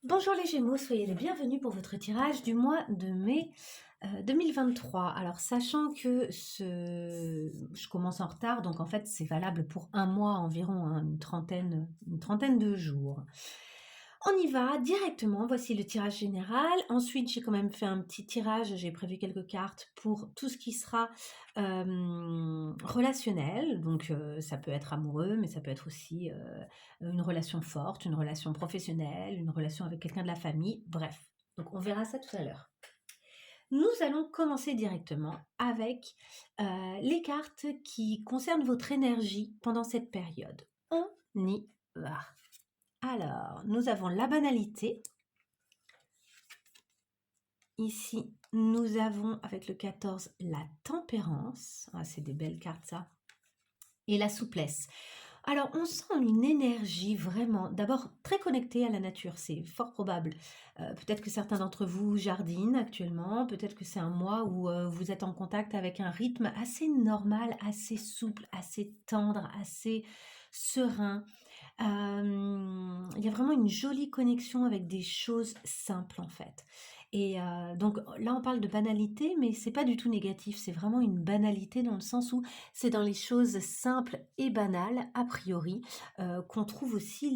Bonjour les Gémeaux, soyez les bienvenus pour votre tirage du mois de mai 2023. Alors sachant que je commence en retard, donc en fait c'est valable pour un mois environ, hein, une trentaine de jours. On y va directement, voici le tirage général. Ensuite, j'ai quand même fait un petit tirage, j'ai prévu quelques cartes pour tout ce qui sera relationnel. Donc ça peut être amoureux, mais ça peut être aussi une relation forte, une relation professionnelle, une relation avec quelqu'un de la famille, bref. Donc on verra ça tout à l'heure. Nous allons commencer directement avec les cartes qui concernent votre énergie pendant cette période. On y va. Alors, nous avons la banalité. Ici, nous avons avec le 14 la tempérance. Ah, c'est des belles cartes ça. Et la souplesse. Alors, on sent une énergie vraiment, d'abord très connectée à la nature, c'est fort probable. Peut-être que certains d'entre vous jardinent actuellement, peut-être que c'est un mois où vous êtes en contact avec un rythme assez normal, assez souple, assez tendre, assez serein. Il y a vraiment une jolie connexion avec des choses simples en fait. Et donc là, on parle de banalité, mais c'est pas du tout négatif. C'est vraiment une banalité dans le sens où c'est dans les choses simples et banales, a priori, qu'on trouve aussi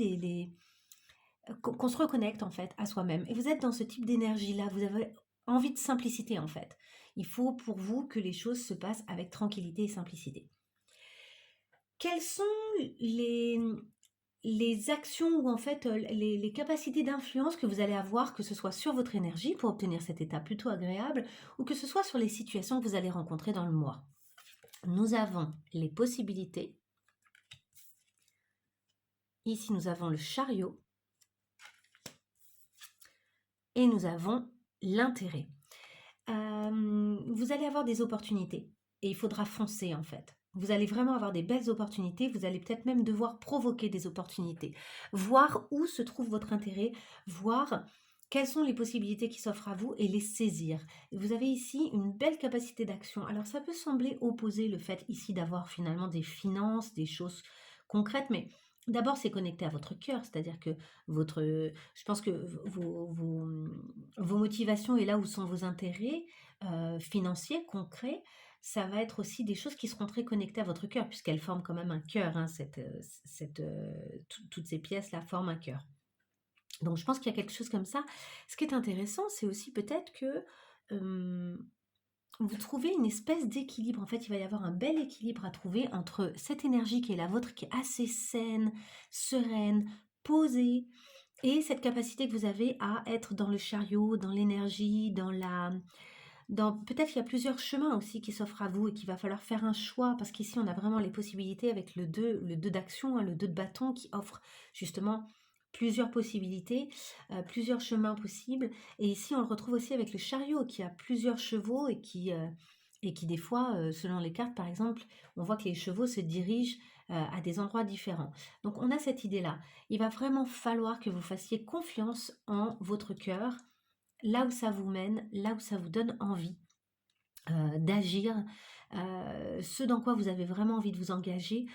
qu'on se reconnecte en fait à soi-même. Et vous êtes dans ce type d'énergie-là. Vous avez envie de simplicité en fait. Il faut pour vous que les choses se passent avec tranquillité et simplicité. Quelles sont les, les actions ou en fait les capacités d'influence que vous allez avoir, que ce soit sur votre énergie pour obtenir cet état plutôt agréable, ou que ce soit sur les situations que vous allez rencontrer dans le mois? Nous avons les possibilités. Ici, nous avons le chariot et nous avons l'intérêt. Vous allez avoir des opportunités et il faudra foncer en fait. Vous allez vraiment avoir des belles opportunités, vous allez peut-être même devoir provoquer des opportunités, voir où se trouve votre intérêt, voir quelles sont les possibilités qui s'offrent à vous et les saisir. Vous avez ici une belle capacité d'action. Alors ça peut sembler opposer le fait ici d'avoir finalement des finances, des choses concrètes, mais d'abord c'est connecté à votre cœur, c'est-à-dire que je pense que vos motivations et là où sont vos intérêts financiers, concrets, ça va être aussi des choses qui seront très connectées à votre cœur, puisqu'elles forment quand même un cœur, hein, toutes ces pièces-là forment un cœur. Donc je pense qu'il y a quelque chose comme ça. Ce qui est intéressant, c'est aussi peut-être que euh, vous trouvez une espèce d'équilibre. En fait, il va y avoir un bel équilibre à trouver entre cette énergie qui est la vôtre, qui est assez saine, sereine, posée, et cette capacité que vous avez à être dans le chariot, dans l'énergie, peut-être qu'il y a plusieurs chemins aussi qui s'offrent à vous et qu'il va falloir faire un choix parce qu'ici on a vraiment les possibilités avec le 2 d'action, hein, le 2 de bâton qui offre justement plusieurs possibilités, plusieurs chemins possibles. Et ici on le retrouve aussi avec le chariot qui a plusieurs chevaux et qui des fois, selon les cartes par exemple, on voit que les chevaux se dirigent à des endroits différents. Donc on a cette idée-là. Il va vraiment falloir que vous fassiez confiance en votre cœur, là où ça vous mène, là où ça vous donne envie d'agir, ce dans quoi vous avez vraiment envie de vous engager,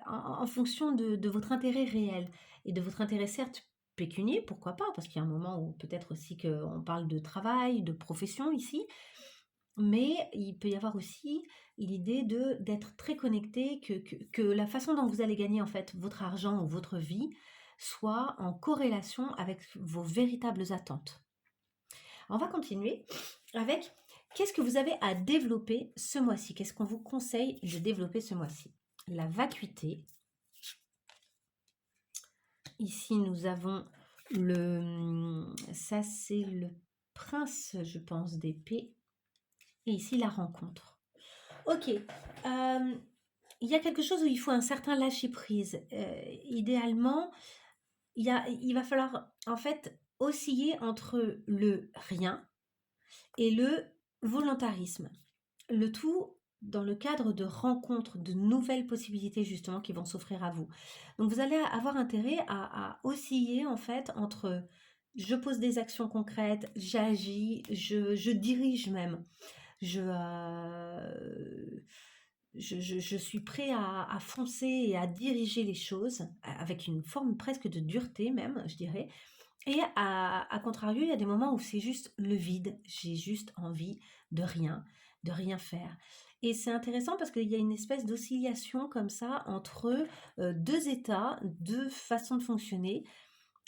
en fonction de votre intérêt réel et de votre intérêt certes pécunier, pourquoi pas, parce qu'il y a un moment où peut-être aussi qu'on parle de travail, de profession ici, mais il peut y avoir aussi l'idée d'être très connecté, que la façon dont vous allez gagner en fait votre argent ou votre vie soit en corrélation avec vos véritables attentes. On va continuer avec qu'est-ce que vous avez à développer ce mois-ci? Qu'est-ce qu'on vous conseille de développer ce mois-ci? La vacuité. Ici, nous avons ça c'est le prince, je pense, d'épée. Et ici, la rencontre. Ok. Il y a quelque chose où il faut un certain lâcher-prise. Idéalement, il va falloir en fait osciller entre le rien et le volontarisme. Le tout dans le cadre de rencontres, de nouvelles possibilités justement qui vont s'offrir à vous. Donc vous allez avoir intérêt à osciller en fait entre je pose des actions concrètes, j'agis, je dirige même, je, je suis prêt à foncer et à diriger les choses avec une forme presque de dureté même, je dirais, Et à contrario, il y a des moments où c'est juste le vide. J'ai juste envie de rien faire. Et c'est intéressant parce qu'il y a une espèce d'oscillation comme ça entre deux états, deux façons de fonctionner.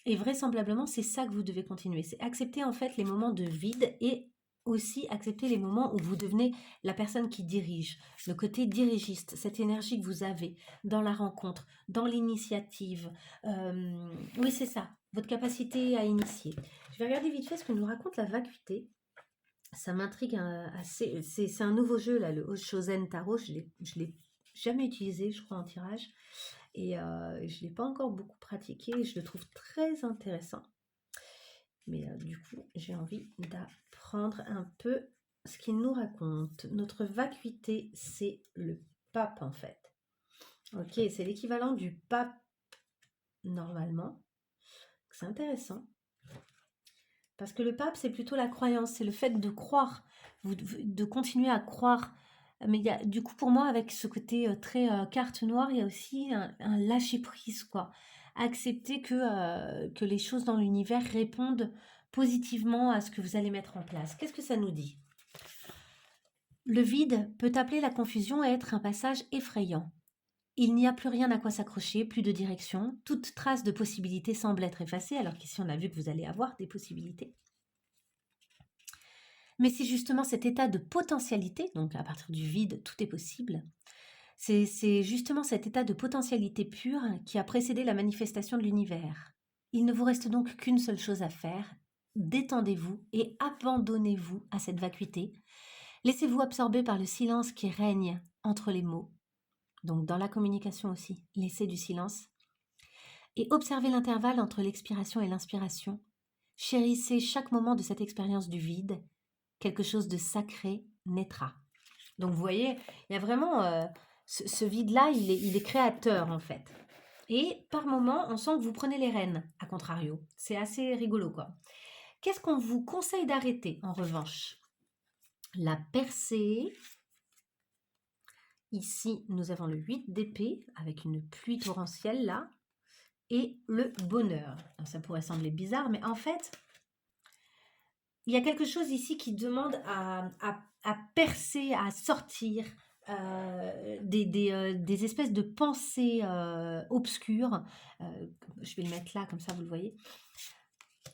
Et vraisemblablement, c'est ça que vous devez continuer. C'est accepter en fait les moments de vide et aussi accepter les moments où vous devenez la personne qui dirige, le côté dirigiste, cette énergie que vous avez dans la rencontre, dans l'initiative. Oui, c'est ça, votre capacité à initier. Je vais regarder vite fait ce que nous raconte la vacuité. Ça m'intrigue assez. C'est un nouveau jeu, là, le Oshozen Tarot. Je l'ai jamais utilisé, je crois, en tirage. Et je ne l'ai pas encore beaucoup pratiqué. Et je le trouve très intéressant. Mais du coup, j'ai envie d'apprendre un peu ce qu'il nous raconte. Notre vacuité, c'est le pape, en fait. Ok, c'est l'équivalent du pape, normalement. C'est intéressant. Parce que le pape, c'est plutôt la croyance, c'est le fait de croire, de continuer à croire. Mais il y a, du coup, pour moi, avec ce côté très carte noire, il y a aussi un lâcher-prise, quoi. Accepter que les choses dans l'univers répondent positivement à ce que vous allez mettre en place. Qu'est-ce que ça nous dit? Le vide peut appeler la confusion et être un passage effrayant. Il n'y a plus rien à quoi s'accrocher, plus de direction. Toute trace de possibilité semble être effacée, alors qu'ici on a vu que vous allez avoir des possibilités. Mais c'est justement cet état de potentialité, donc à partir du vide, tout est possible. C'est justement cet état de potentialité pure qui a précédé la manifestation de l'univers. Il ne vous reste donc qu'une seule chose à faire. Détendez-vous et abandonnez-vous à cette vacuité. Laissez-vous absorber par le silence qui règne entre les mots. Donc dans la communication aussi, laissez du silence. Et observez l'intervalle entre l'expiration et l'inspiration. Chérissez chaque moment de cette expérience du vide. Quelque chose de sacré naîtra. Donc vous voyez, il y a vraiment ce vide-là, il est créateur en fait. Et par moment, on sent que vous prenez les rênes, à contrario. C'est assez rigolo quoi. Qu'est-ce qu'on vous conseille d'arrêter en revanche? La percée. Ici, nous avons le 8 d'épée avec une pluie torrentielle là. Et le bonheur. Alors, ça pourrait sembler bizarre, mais en fait, il y a quelque chose ici qui demande à percer, à sortir des espèces de pensées obscures. Je vais le mettre là, comme ça vous le voyez.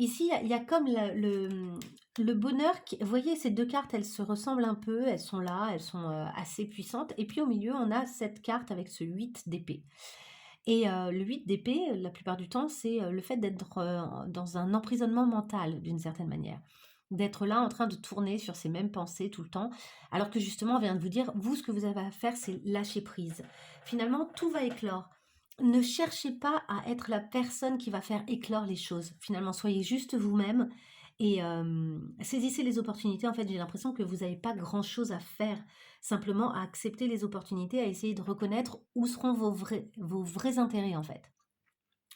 Ici, il y a comme le bonheur. Vous voyez, ces deux cartes, elles se ressemblent un peu. Elles sont là, elles sont assez puissantes. Et puis au milieu, on a cette carte avec ce 8 d'épée. Et le 8 d'épée, la plupart du temps, c'est le fait d'être dans un emprisonnement mental, d'une certaine manière. D'être là en train de tourner sur ces mêmes pensées tout le temps, alors que justement, on vient de vous dire, vous, ce que vous avez à faire, c'est lâcher prise. Finalement, tout va éclore. Ne cherchez pas à être la personne qui va faire éclore les choses. Finalement, soyez juste vous-même et saisissez les opportunités. En fait, j'ai l'impression que vous n'avez pas grand-chose à faire, simplement à accepter les opportunités, à essayer de reconnaître où seront vos vrais intérêts, en fait.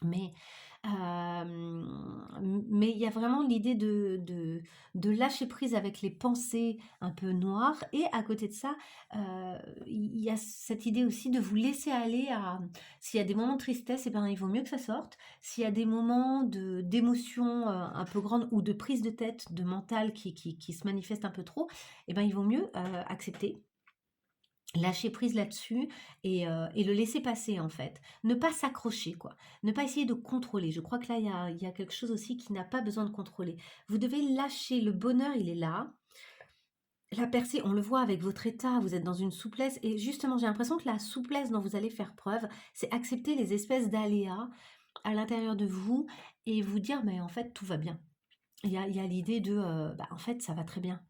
Mais mais il y a vraiment l'idée de lâcher prise avec les pensées un peu noires et à côté de ça, il y a cette idée aussi de vous laisser aller à s'il y a des moments de tristesse et ben, il vaut mieux que ça sorte. S'il y a des moments d'émotion, un peu grandes ou de prise de tête, de mental qui se manifestent un peu trop et ben, il vaut mieux, accepter. Lâcher prise là-dessus et le laisser passer en fait. Ne pas s'accrocher quoi. Ne pas essayer de contrôler. Je crois que là, il y a quelque chose aussi qui n'a pas besoin de contrôler. Vous devez lâcher. Le bonheur, il est là. La percée, on le voit avec votre état, vous êtes dans une souplesse. Et justement, j'ai l'impression que la souplesse dont vous allez faire preuve, c'est accepter les espèces d'aléas à l'intérieur de vous et vous dire, mais en fait, tout va bien. Il y a l'idée de, bah, en fait, ça va très bien.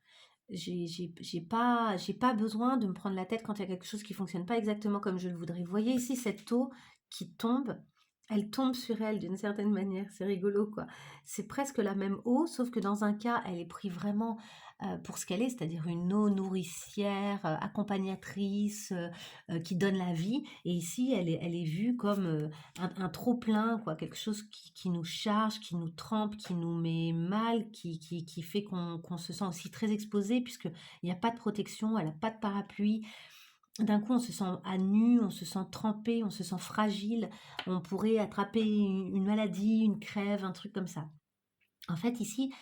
J'ai pas besoin de me prendre la tête quand il y a quelque chose qui fonctionne pas exactement comme je le voudrais. Vous voyez ici cette eau qui tombe, elle tombe sur elle d'une certaine manière. C'est rigolo, quoi. C'est presque la même eau, sauf que dans un cas, elle est prise vraiment pour ce qu'elle est, c'est-à-dire une eau nourricière, accompagnatrice, qui donne la vie. Et ici, elle est vue comme un trop-plein, quoi, quelque chose qui nous charge, qui nous trempe, qui nous met mal, qui fait qu'on se sent aussi très exposé, puisqu'il n'y a pas de protection, elle n'a pas de parapluie. D'un coup, on se sent à nu, on se sent trempé, on se sent fragile, on pourrait attraper une maladie, une crève, un truc comme ça. En fait, ici,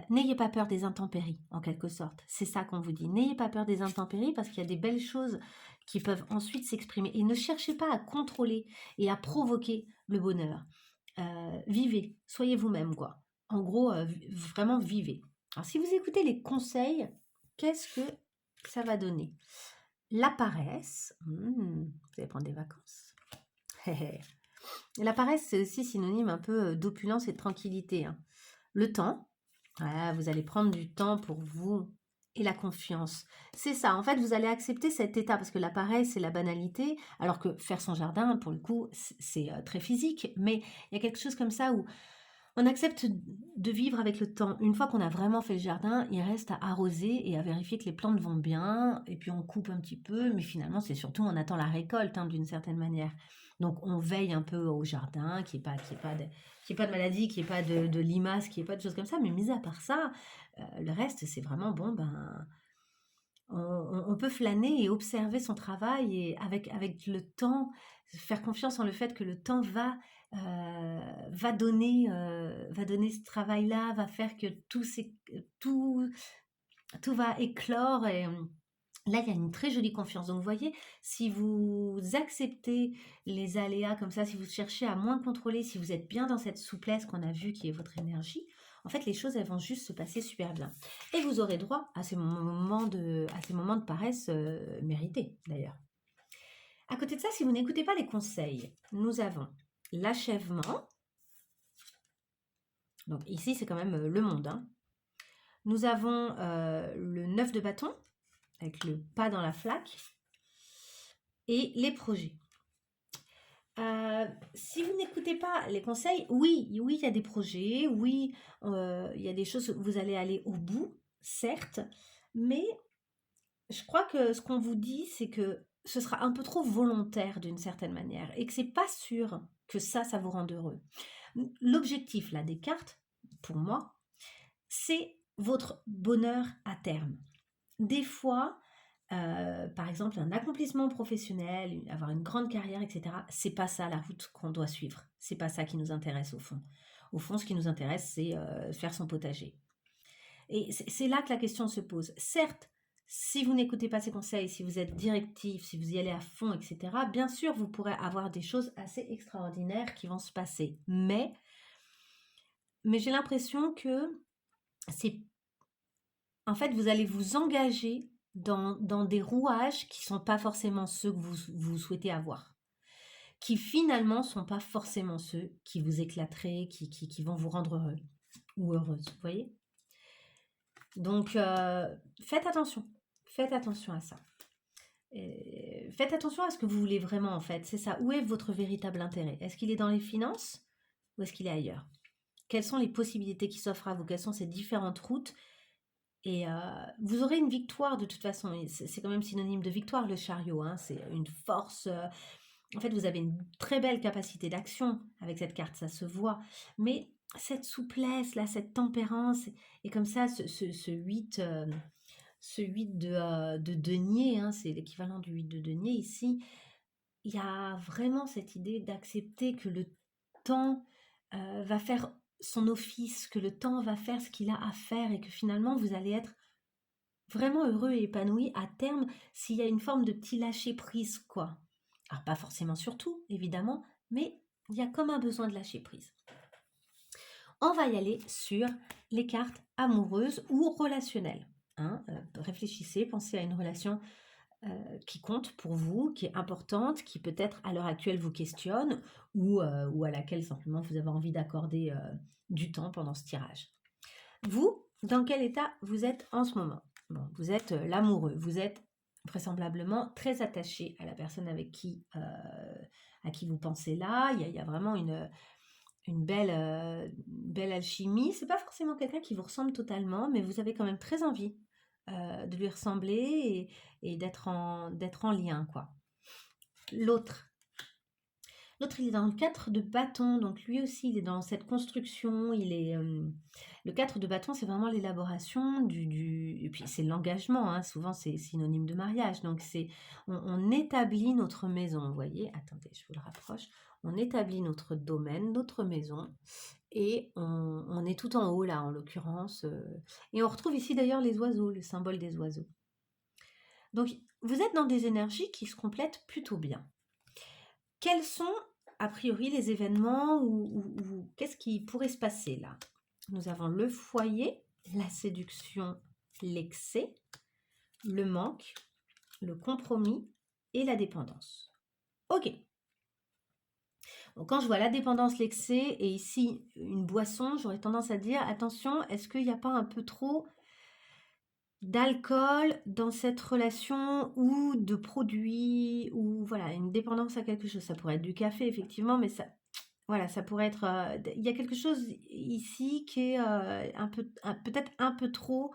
n'ayez pas peur des intempéries, en quelque sorte. C'est ça qu'on vous dit. N'ayez pas peur des intempéries parce qu'il y a des belles choses qui peuvent ensuite s'exprimer. Et ne cherchez pas à contrôler et à provoquer le bonheur. Vivez, soyez vous-même, quoi. En gros, vraiment vivez. Alors, si vous écoutez les conseils, qu'est-ce que ça va donner? La paresse, vous allez prendre des vacances. La paresse, c'est aussi synonyme un peu d'opulence et de tranquillité, hein. Le temps, voilà, vous allez prendre du temps pour vous et la confiance. C'est ça, en fait, vous allez accepter cet état parce que la paresse, c'est la banalité, alors que faire son jardin, pour le coup, c'est très physique, mais il y a quelque chose comme ça où on accepte de vivre avec le temps. Une fois qu'on a vraiment fait le jardin, il reste à arroser et à vérifier que les plantes vont bien. Et puis on coupe un petit peu, mais finalement, c'est surtout on attend la récolte, hein, d'une certaine manière. Donc on veille un peu au jardin, qu'il n'y ait pas de maladie, qu'il n'y ait pas de limaces, qu'il n'y ait pas de choses comme ça. Mais mis à part ça, le reste, c'est vraiment bon, ben, on peut flâner et observer son travail et avec le temps, faire confiance en le fait que le temps va donner ce travail-là, va faire que tout, tout va éclore. Et là, il y a une très jolie confiance. Donc, vous voyez, si vous acceptez les aléas comme ça, si vous cherchez à moins contrôler, si vous êtes bien dans cette souplesse qu'on a vue qui est votre énergie, en fait, les choses, elles vont juste se passer super bien. Et vous aurez droit à ces moments de paresse mérités, d'ailleurs. À côté de ça, si vous n'écoutez pas les conseils, nous avons l'achèvement. Donc ici, c'est quand même le monde, hein. Nous avons le 9 de bâton, avec le pas dans la flaque, et les projets. Si vous n'écoutez pas les conseils, oui, il y a des projets, oui, il y a des choses, vous allez aller au bout, certes, mais je crois que ce qu'on vous dit, c'est que ce sera un peu trop volontaire d'une certaine manière et que c'est pas sûr que ça vous rende heureux. L'objectif là des cartes, pour moi, c'est votre bonheur à terme. Des fois, par exemple, un accomplissement professionnel, avoir une grande carrière, etc., c'est pas ça la route qu'on doit suivre. C'est pas ça qui nous intéresse au fond. Au fond, ce qui nous intéresse, c'est faire son potager. Et c'est là que la question se pose. Certes, si vous n'écoutez pas ces conseils, si vous êtes directif, si vous y allez à fond, etc., bien sûr, vous pourrez avoir des choses assez extraordinaires qui vont se passer. Mais j'ai l'impression que c'est... En fait, vous allez vous engager dans des rouages qui ne sont pas forcément ceux que vous souhaitez avoir, qui finalement ne sont pas forcément ceux qui vous éclateraient, qui vont vous rendre heureux ou heureuse, vous voyez. Donc, faites attention à ça. Faites attention à ce que vous voulez vraiment, en fait, c'est ça. Où est votre véritable intérêt? Est-ce qu'il est dans les finances ou est-ce qu'il est ailleurs? Quelles sont les possibilités qui s'offrent à vous? Quelles sont ces différentes routes? Et vous aurez une victoire de toute façon. C'est quand même synonyme de victoire, le chariot, hein. C'est une force. En fait, vous avez une très belle capacité d'action avec cette carte, ça se voit. Mais cette souplesse, là, cette tempérance, et comme ça, ce 8, de denier, hein, c'est l'équivalent du 8 de denier ici. Il y a vraiment cette idée d'accepter que le temps va faire son office, que le temps va faire ce qu'il a à faire et que finalement vous allez être vraiment heureux et épanoui à terme s'il y a une forme de petit lâcher prise, quoi. Alors pas forcément sur tout, évidemment, mais il y a comme un besoin de lâcher prise. On va y aller sur les cartes amoureuses ou relationnelles, hein. Réfléchissez, pensez à une relation qui compte pour vous, qui est importante, qui peut-être à l'heure actuelle vous questionne ou à laquelle simplement vous avez envie d'accorder du temps pendant ce tirage. Vous, dans quel état vous êtes en ce moment? Bon, vous êtes l'amoureux, vous êtes vraisemblablement très attaché à la personne avec à qui vous pensez là. Il y a vraiment une belle alchimie. C'est pas forcément quelqu'un qui vous ressemble totalement, mais vous avez quand même très envie de lui ressembler et d'être en lien, quoi. L'autre, il est dans le 4 de bâton, donc lui aussi, il est dans cette construction. Le 4 de bâton, c'est vraiment l'élaboration et puis c'est l'engagement, hein, souvent c'est synonyme de mariage. Donc on établit notre maison, vous voyez. Attendez, je vous le rapproche. On établit notre domaine, notre maison, et on est tout en haut là, en l'occurrence, et on retrouve ici d'ailleurs les oiseaux, le symbole des oiseaux. Donc vous êtes dans des énergies qui se complètent plutôt bien. Quels sont, a priori, les événements ou qu'est-ce qui pourrait se passer là? Nous avons le foyer, la séduction, l'excès, le manque, le compromis et la dépendance. Ok. Donc, quand je vois la dépendance, l'excès et ici une boisson, j'aurais tendance à dire attention, est-ce qu'il n'y a pas un peu trop d'alcool dans cette relation ou de produits ou voilà, une dépendance à quelque chose. Ça pourrait être du café, effectivement, mais ça, voilà, ça pourrait être. Il y a quelque chose ici qui est un peu, peut-être un peu trop.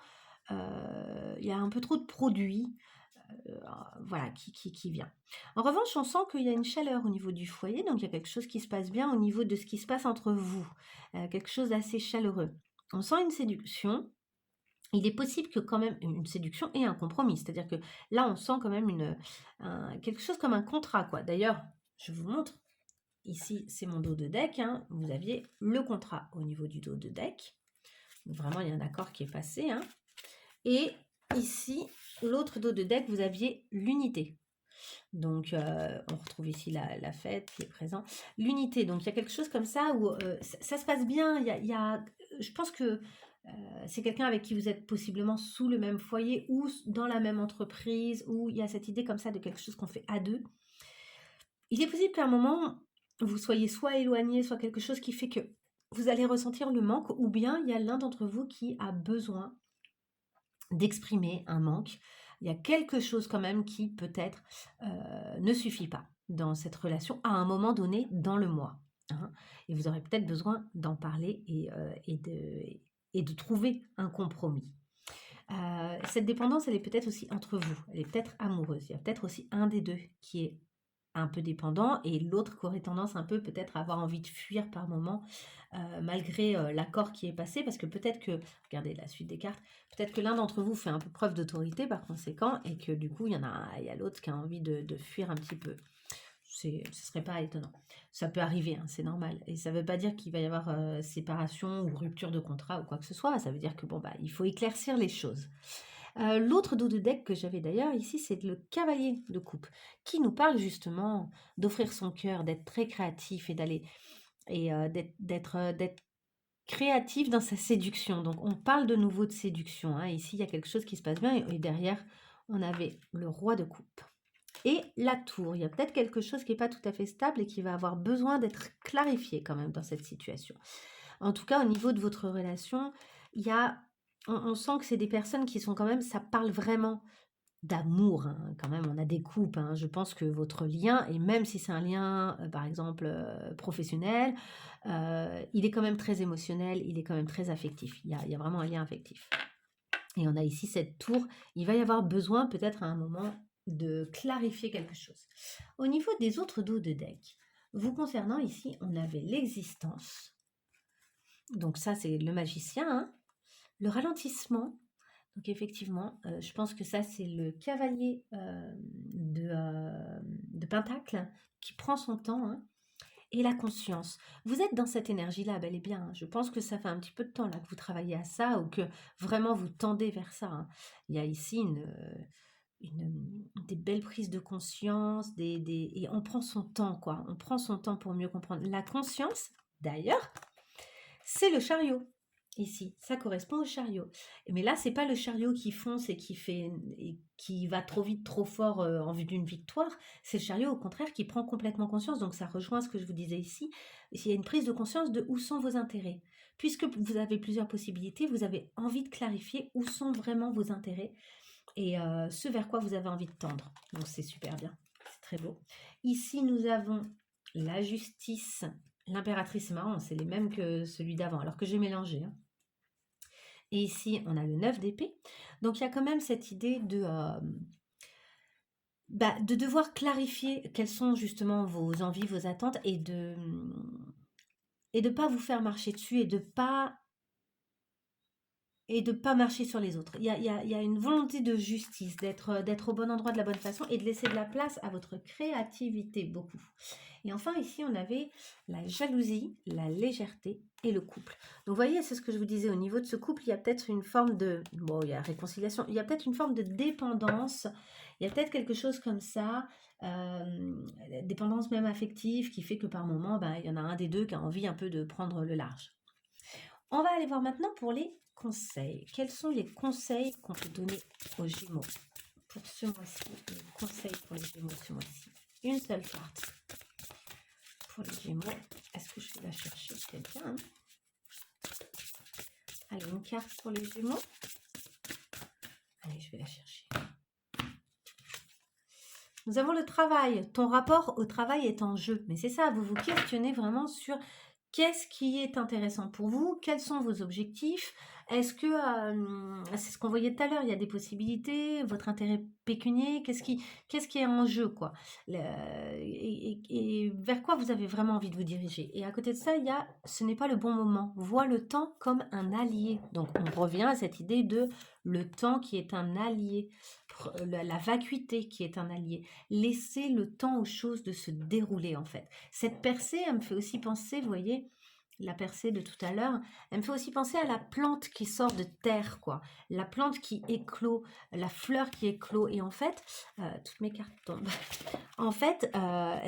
Il y a un peu trop de produits, voilà, qui vient. En revanche, on sent qu'il y a une chaleur au niveau du foyer, donc il y a quelque chose qui se passe bien au niveau de ce qui se passe entre vous, quelque chose d'assez chaleureux. On sent une séduction. Il est possible que quand même une séduction et un compromis. C'est-à-dire que là, on sent quand même quelque chose comme un contrat, quoi. D'ailleurs, je vous montre. Ici, c'est mon dos de deck, hein. Vous aviez le contrat au niveau du dos de deck. Donc, vraiment, il y a un accord qui est passé, hein. Et ici, l'autre dos de deck, vous aviez l'unité. Donc, on retrouve ici la fête qui est présente. L'unité, donc il y a quelque chose comme ça où ça se passe bien. Je pense que c'est quelqu'un avec qui vous êtes possiblement sous le même foyer ou dans la même entreprise, où il y a cette idée comme ça de quelque chose qu'on fait à deux. Il est possible qu'à un moment, vous soyez soit éloigné, soit quelque chose qui fait que vous allez ressentir le manque, ou bien il y a l'un d'entre vous qui a besoin d'exprimer un manque. Il y a quelque chose quand même qui peut-être ne suffit pas dans cette relation à un moment donné dans le mois, hein. Et vous aurez peut-être besoin d'en parler et de trouver un compromis. Cette dépendance, elle est peut-être aussi entre vous, elle est peut-être amoureuse. Il y a peut-être aussi un des deux qui est un peu dépendant et l'autre qui aurait tendance un peu peut-être à avoir envie de fuir par moment, malgré l'accord qui est passé, parce que peut-être que, regardez la suite des cartes, peut-être que l'un d'entre vous fait un peu preuve d'autorité par conséquent, et que du coup, il y a l'autre qui a envie de fuir un petit peu. Ce serait pas étonnant. Ça peut arriver, hein, c'est normal. Et ça ne veut pas dire qu'il va y avoir séparation ou rupture de contrat ou quoi que ce soit. Ça veut dire que bon, bah, il faut éclaircir les choses. L'autre dos de deck que j'avais d'ailleurs ici, c'est le cavalier de coupe, qui nous parle justement d'offrir son cœur, d'être très créatif et d'aller et d'être créatif dans sa séduction. Donc on parle de nouveau de séduction, hein. Ici, il y a quelque chose qui se passe bien et derrière, on avait le roi de coupe. Et la tour, il y a peut-être quelque chose qui n'est pas tout à fait stable et qui va avoir besoin d'être clarifié quand même dans cette situation. En tout cas, au niveau de votre relation, il y a, on sent que c'est des personnes qui sont quand même, ça parle vraiment d'amour, hein. Quand même, on a des coupes, hein. Je pense que votre lien, et même si c'est un lien, par exemple, professionnel, il est quand même très émotionnel, il est quand même très affectif. Il y a vraiment un lien affectif. Et on a ici cette tour. Il va y avoir besoin peut-être à un moment de clarifier quelque chose. Au niveau des autres dos de deck, vous concernant ici, on avait l'existence. Donc ça, c'est le magicien, hein. Le ralentissement. Donc effectivement, je pense que ça, c'est le cavalier de Pentacle qui prend son temps, hein. Et la conscience. Vous êtes dans cette énergie-là, bel et bien, hein. Je pense que ça fait un petit peu de temps là que vous travaillez à ça ou que vraiment vous tendez vers ça, hein. Il y a ici des belles prises de conscience, et on prend son temps, quoi. On prend son temps pour mieux comprendre. La conscience, d'ailleurs, c'est le chariot. Ici, ça correspond au chariot. Mais là, c'est pas le chariot qui fonce et qui va trop vite, trop fort en vue d'une victoire. C'est le chariot, au contraire, qui prend complètement conscience. Donc, ça rejoint ce que je vous disais ici. Il y a une prise de conscience de où sont vos intérêts. Puisque vous avez plusieurs possibilités, vous avez envie de clarifier où sont vraiment vos intérêts et ce vers quoi vous avez envie de tendre. Donc, c'est super bien. C'est très beau. Ici, nous avons la justice. L'impératrice, c'est marrant, c'est les mêmes que celui d'avant, alors que j'ai mélangé, hein. Et ici, on a le 9 d'épée. Donc, il y a quand même cette idée de devoir clarifier quelles sont justement vos envies, vos attentes, et de pas vous faire marcher dessus et de pas et de ne pas marcher sur les autres. Il y a une volonté de justice, d'être au bon endroit de la bonne façon et de laisser de la place à votre créativité, beaucoup. Et enfin, ici, on avait la jalousie, la légèreté et le couple. Donc, vous voyez, c'est ce que je vous disais, au niveau de ce couple, il y a peut-être une forme de... Bon, il y a réconciliation, il y a peut-être une forme de dépendance, il y a peut-être quelque chose comme ça, dépendance même affective, qui fait que par moment, ben, il y en a un des deux qui a envie un peu de prendre le large. On va aller voir maintenant pour les conseils. Quels sont les conseils qu'on peut donner aux Gémeaux pour ce mois-ci? Les conseils pour les Gémeaux ce mois-ci. Une seule carte pour les Gémeaux. Est-ce que je vais la chercher? C'est bien. Hein, allez, une carte pour les Gémeaux. Allez, je vais la chercher. Nous avons le travail. Ton rapport au travail est en jeu. Mais c'est ça, vous vous questionnez vraiment sur qu'est-ce qui est intéressant pour vous, quels sont vos objectifs. Est-ce que, c'est ce qu'on voyait tout à l'heure, il y a des possibilités, votre intérêt pécunier, qu'est-ce qui est en jeu, quoi. Et vers quoi vous avez vraiment envie de vous diriger. Et à côté de ça, il y a, ce n'est pas le bon moment. Vois le temps comme un allié. Donc on revient à cette idée de le temps qui est un allié, la vacuité qui est un allié. Laissez le temps aux choses de se dérouler, en fait. Cette percée, elle me fait aussi penser, vous voyez, la percée de tout à l'heure, elle me fait aussi penser à la plante qui sort de terre, quoi. La plante qui éclot, la fleur qui éclot. Et en fait, toutes mes cartes tombent. En fait,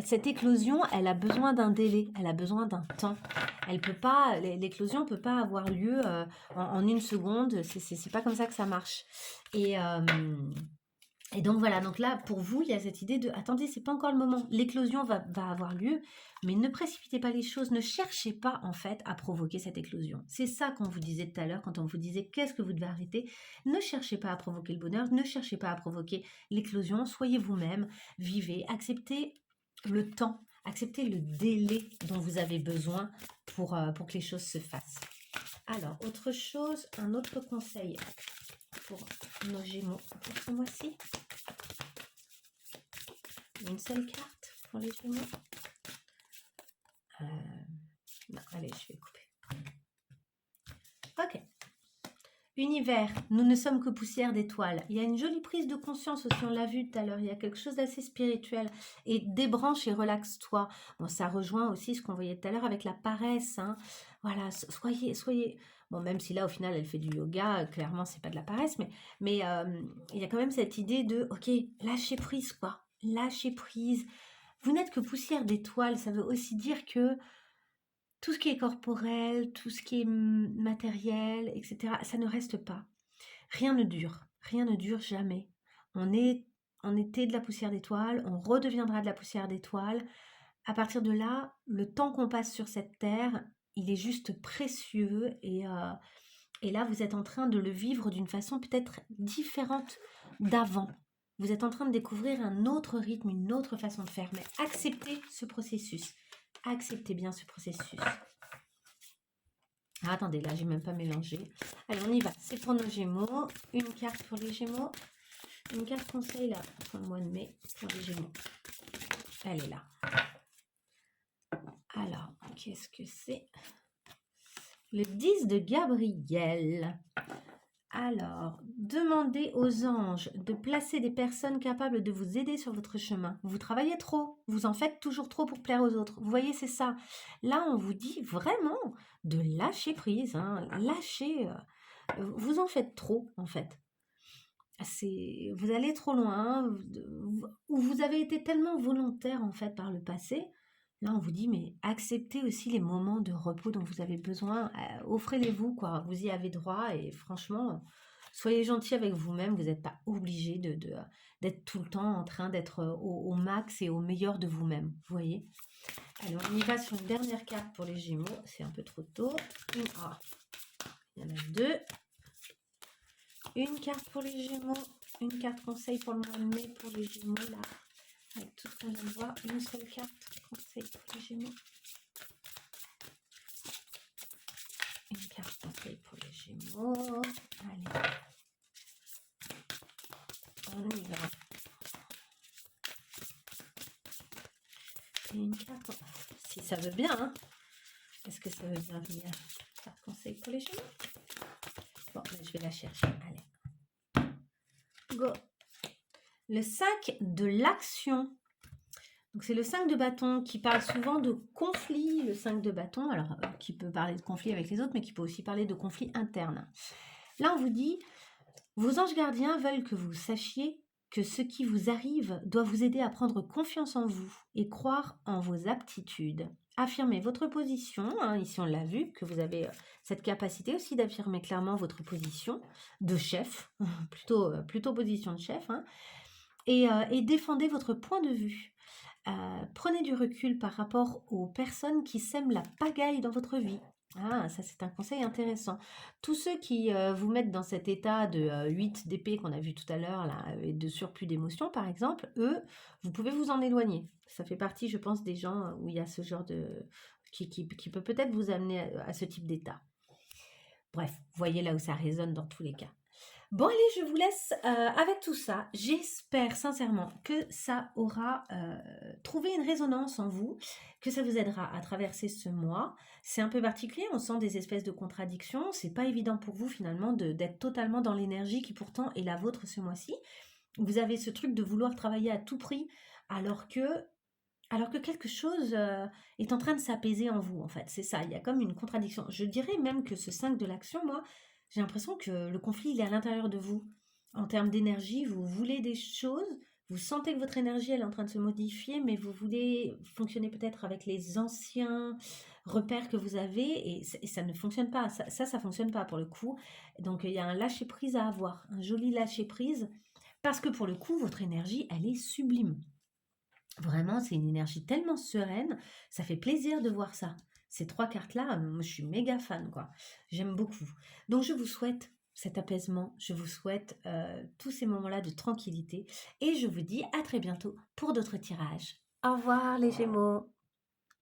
cette éclosion, elle a besoin d'un délai, elle a besoin d'un temps. Elle peut pas, l'éclosion peut pas avoir lieu en une seconde. C'est pas comme ça que ça marche. Et donc voilà, donc là, pour vous, il y a cette idée de, attendez, c'est pas encore le moment. L'éclosion va avoir lieu, mais ne précipitez pas les choses, ne cherchez pas en fait à provoquer cette éclosion. C'est ça qu'on vous disait tout à l'heure quand on vous disait qu'est-ce que vous devez arrêter. Ne cherchez pas à provoquer le bonheur, ne cherchez pas à provoquer l'éclosion, soyez vous-même, vivez, acceptez le temps, acceptez le délai dont vous avez besoin pour que les choses se fassent. Alors, autre chose, un autre conseil pour nos Gémeaux pour ce mois-ci. Une seule carte pour les Gémeaux. Non, allez, je vais couper. Ok. Univers, nous ne sommes que poussière d'étoiles. Il y a une jolie prise de conscience aussi, on l'a vu tout à l'heure. Il y a quelque chose d'assez spirituel. Et débranche et relaxe-toi. Bon, ça rejoint aussi ce qu'on voyait tout à l'heure avec la paresse. Hein. Voilà, soyez. Bon, même si là, au final, elle fait du yoga, clairement, c'est pas de la paresse, mais il y a quand même cette idée de, ok, lâcher prise, quoi. Lâcher prise. Vous n'êtes que poussière d'étoiles. Ça veut aussi dire que tout ce qui est corporel, tout ce qui est matériel, etc., ça ne reste pas. Rien ne dure jamais. On était de la poussière d'étoile, on redeviendra de la poussière d'étoile. À partir de là, le temps qu'on passe sur cette terre, il est juste précieux et là, vous êtes en train de le vivre d'une façon peut-être différente d'avant. Vous êtes en train de découvrir un autre rythme, une autre façon de faire, mais acceptez ce processus. Acceptez bien ce processus. Ah, attendez, là, j'ai même pas mélangé. Allez, on y va. C'est pour nos Gémeaux. Une carte pour les Gémeaux. Une carte conseil, là, pour le mois de mai, pour les Gémeaux. Elle est là. Alors, qu'est-ce que c'est? Le 10 de Gabriel. Alors, demandez aux anges de placer des personnes capables de vous aider sur votre chemin. Vous travaillez trop, vous en faites toujours trop pour plaire aux autres. Vous voyez, c'est ça. Là, on vous dit vraiment de lâcher prise, hein, lâcher. Vous en faites trop, en fait. Vous allez trop loin, ou vous avez été tellement volontaire, en fait, par le passé. Là, on vous dit, mais acceptez aussi les moments de repos dont vous avez besoin. Offrez-les-vous, quoi. Vous y avez droit et franchement, soyez gentil avec vous-même. Vous n'êtes pas obligé d'être tout le temps en train d'être au max et au meilleur de vous-même. Vous voyez? Alors, on y va sur une dernière carte pour les Gémeaux. C'est un peu trop tôt. Il y en a deux. Une carte pour les Gémeaux. Une carte conseil pour le mois de mai pour les Gémeaux, là. Avec tout ce qu'on vient de voir, une seule carte conseil pour les Gémeaux. Une carte conseil pour les Gémeaux. Allez. On y va. Et une carte, si ça veut bien, hein. Est-ce que ça veut bien venir? Carte conseil pour les Gémeaux. Bon, ben, je vais la chercher. Allez, go. Le 5 de l'action. Donc c'est le 5 de bâton qui parle souvent de conflit, le 5 de bâton, alors qui peut parler de conflit avec les autres, mais qui peut aussi parler de conflit interne. Là, on vous dit, vos anges gardiens veulent que vous sachiez que ce qui vous arrive doit vous aider à prendre confiance en vous et croire en vos aptitudes. Affirmez votre position, hein, ici on l'a vu, que vous avez cette capacité aussi d'affirmer clairement votre position de chef, plutôt position de chef, hein, et défendez votre point de vue. Prenez du recul par rapport aux personnes qui sèment la pagaille dans votre vie. Ah, ça c'est un conseil intéressant. Tous ceux qui vous mettent dans cet état de 8 d'épée qu'on a vu tout à l'heure, là, et de surplus d'émotions par exemple, eux, vous pouvez vous en éloigner. Ça fait partie, je pense, des gens où il y a ce genre de... qui peut peut-être vous amener à ce type d'état. Bref, voyez là où ça résonne dans tous les cas. Bon allez, je vous laisse avec tout ça. J'espère sincèrement que ça aura trouvé une résonance en vous, que ça vous aidera à traverser ce mois. C'est un peu particulier, on sent des espèces de contradictions. C'est pas évident pour vous finalement d'être totalement dans l'énergie qui pourtant est la vôtre ce mois-ci. Vous avez ce truc de vouloir travailler à tout prix alors que quelque chose est en train de s'apaiser en vous, en fait. C'est ça, il y a comme une contradiction. Je dirais même que ce 5 de l'action, moi, j'ai l'impression que le conflit, il est à l'intérieur de vous. En termes d'énergie, vous voulez des choses, vous sentez que votre énergie, elle est en train de se modifier, mais vous voulez fonctionner peut-être avec les anciens repères que vous avez, et ça ne fonctionne pas. Ça fonctionne pas pour le coup. Donc, il y a un lâcher-prise à avoir, un joli lâcher-prise, parce que pour le coup, votre énergie, elle est sublime. Vraiment, c'est une énergie tellement sereine, ça fait plaisir de voir ça. Ces 3 cartes-là, moi je suis méga fan, quoi. J'aime beaucoup. Donc je vous souhaite cet apaisement, je vous souhaite tous ces moments-là de tranquillité et je vous dis à très bientôt pour d'autres tirages. Au revoir les Gémeaux.